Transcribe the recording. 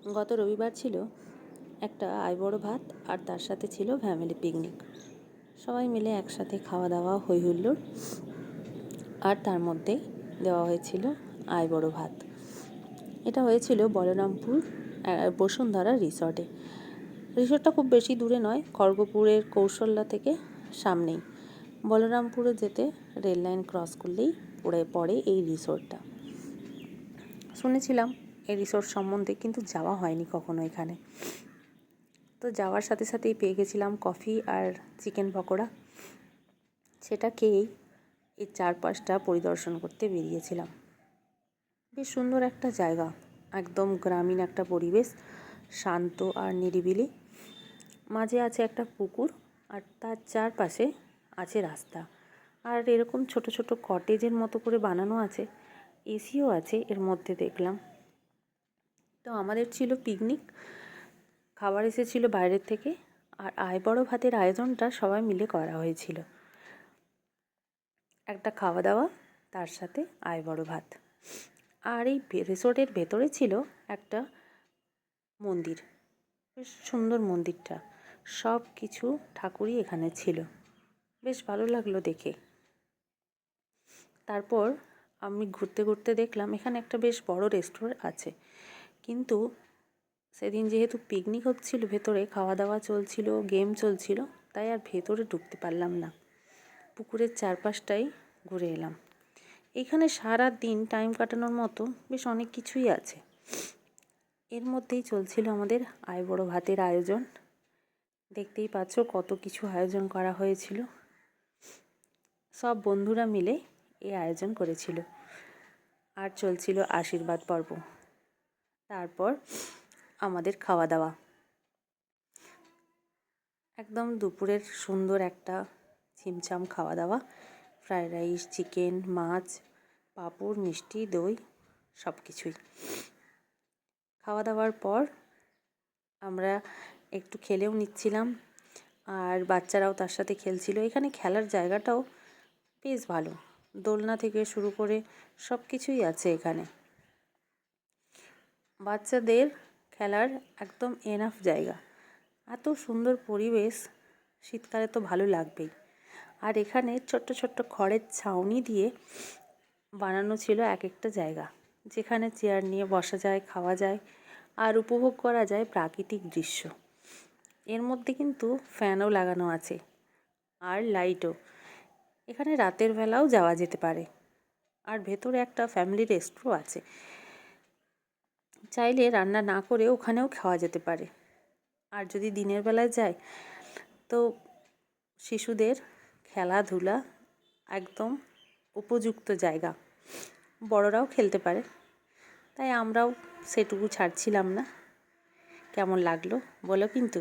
গত রবিবার ছিল একটা আইবড় ভাত, আর তার সাথে ছিল ফ্যামিলি পিকনিক। সবাই মিলে একসাথে খাওয়া দাওয়া হই হুল্লোড়, আর তার মধ্যে দেওয়া হয়েছিল আইবড় ভাত। এটা হয়েছিল বলরামপুর বসুন্ধরা রিসর্টে। রিসর্টটা খুব বেশি দূরে নয়, খড়গপুরের কৌশল্যা থেকে সামনেই। বলরামপুরে যেতে রেল লাইন ক্রস করলেই পড়ে এই রিসর্টটা। শুনেছিলাম এই রিসর্ট সম্বন্ধে, কিন্তু যাওয়া হয়নি কখনো এখানে। তো যাওয়ার সাথে সাথেই পেয়ে গেছিলাম কফি আর চিকেন পকোড়া। সেটা খেয়েই এই চারপাশটা পরিদর্শন করতে বেরিয়েছিলাম। বেশ সুন্দর একটা জায়গা, একদম গ্রামীণ একটা পরিবেশ, শান্ত আর নিরিবিলি। মাঝে আছে একটা পুকুর, আর তার চারপাশে আছে রাস্তা। আর এরকম ছোট ছোট কটেজের মতো করে বানানো আছে, এসিও আছে এর মধ্যে দেখলাম। তো আমাদের ছিল পিকনিক, খাবার এসেছিল বাইরের থেকে, আর আইবড় ভাতের আয়োজনটা সবাই মিলে করা হয়েছিল। একটা খাওয়া দাওয়া, তার সাথে আইবড় ভাত। আর এই রিসোর্টের ভেতরে ছিল একটা মন্দির, বেশ সুন্দর মন্দিরটা। সব কিছু ঠাকুরই এখানে ছিল, বেশ ভালো লাগলো দেখে। তারপর আমি ঘুরতে ঘুরতে দেখলাম এখানে একটা বেশ বড় রেস্টুরেন্ট আছে, কিন্তু সেদিন যেহেতু পিকনিক হচ্ছিল, ভেতরে খাওয়া দাওয়া চলছিল, গেম চলছিল, তাই আর ভেতরে ঢুকতে পারলাম না। পুকুরের চারপাশটাই ঘুরে এলাম। এখানে সারা দিন টাইম কাটানোর মতো বেশ অনেক কিছুই আছে। এর মধ্যেই চলছিল আমাদের আইবড় ভাতের আয়োজন। দেখতেই পাচ্ছ কত কিছু আয়োজন করা হয়েছিল। সব বন্ধুরা মিলে এই আয়োজন করেছিল। আর চলছিল আশীর্বাদ পর্ব। তারপর আমাদের খাওয়া দাওয়া, একদম দুপুরের সুন্দর একটা ছিমছাম খাওয়া দাওয়া। ফ্রায়েড রাইস, চিকেন, মাছ, পাঁপড়, মিষ্টি, দই, সব কিছুই। খাওয়া দাওয়ার পর আমরা একটু খেলেও নিচ্ছিলাম, আর বাচ্চারাও তার সাথে খেলছিল। এখানে খেলার জায়গাটাও বেশ ভালো, দোলনা থেকে শুরু করে সব কিছুই আছে এখানে। বাচ্চাদের খেলার একদম এনাফ জায়গা, এত সুন্দর পরিবেশ, শীতকালে তো ভালো লাগবেই। আর এখানে ছোট্ট ছোট্ট খড়ের ছাউনি দিয়ে বানানো ছিল এক একটা জায়গা, যেখানে চেয়ার নিয়ে বসা যায়, খাওয়া যায়, আর উপভোগ করা যায় প্রাকৃতিক দৃশ্য। এর মধ্যে কিন্তু ফ্যানও লাগানো আছে, আর লাইটও। এখানে রাতের বেলাও যাওয়া যেতে পারে। আর ভেতরে একটা ফ্যামিলি রেস্টুরেন্টও আছে, চাইলে রান্না না করে ওখানেও খাওয়া যেতে পারে। আর যদি দিনের বেলায় যায়, তো শিশুদের খেলাধুলা একদম উপযুক্ত জায়গা, বড়রাও খেলতে পারে। তাই আমরাও সেটুকু ছাড়ছিলাম না। কেমন লাগলো বলো কিন্তু।